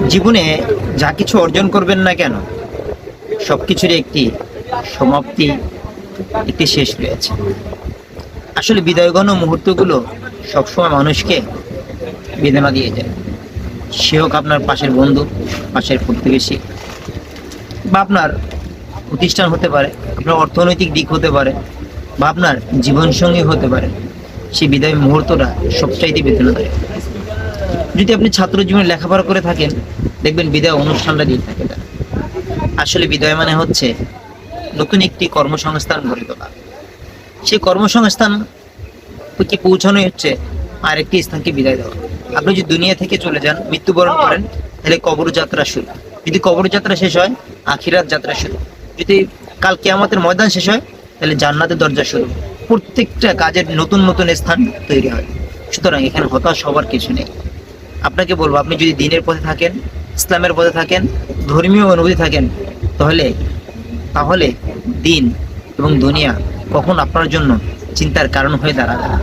জীবনে যা কিছু অর্জন করবেন না কেন, সব কিছুরই একটি সমাপ্তি, একটি শেষ রয়েছে। আসলে বিদায়গণ মুহূর্তগুলো সবসময় মানুষকে বেদনা দিয়ে যায়। সে হোক আপনার পাশের বন্ধু, পাশের প্রতিবেশী, বা আপনার প্রতিষ্ঠান হতে পারে, আপনার অর্থনৈতিক দিক হতে পারে, বা আপনার জীবনসঙ্গী হতে পারে। সেই বিদায় মুহূর্তটা সবচাইতে বেদনাদায়ক। যদি আপনি ছাত্র জীবনে লেখাপড়া করে থাকেন, দেখবেন বিদায় অনুষ্ঠানটা দিয়ে থাকে তারা। আসলে বিদায় মানে হচ্ছে নতুন একটি কর্মসংস্থান গড়ে তোলা। সেই কর্মসংস্থান কে পৌঁছানোই হচ্ছে আরেকটি স্থানকে বিদায় দেওয়া। আপনি যদি দুনিয়া থেকে চলে যান, মৃত্যুবরণ করেন, তাহলে কবর যাত্রা শুরু। যদি কবর যাত্রা শেষ হয়, আখিরাত যাত্রা শুরু। যদি কাল কিয়ামতের ময়দান শেষ হয়, তাহলে জান্নাতের দরজা শুরু। প্রত্যেকটা কাজের নতুন নতুন স্থান তৈরি হয়। সুতরাং এখানে হতাশ হবার কিছু নেই। আপনাকে বলবো, আপনি যদি দ্বীনের পথে থাকেন, ইসলামের পথে থাকেন, ধর্মীয় অনুভূতি থাকেন, তাহলে তাহলে দিন এবং দুনিয়া কখন আপনার জন্য চিন্তার কারণ হয়ে দাঁড়াবে না।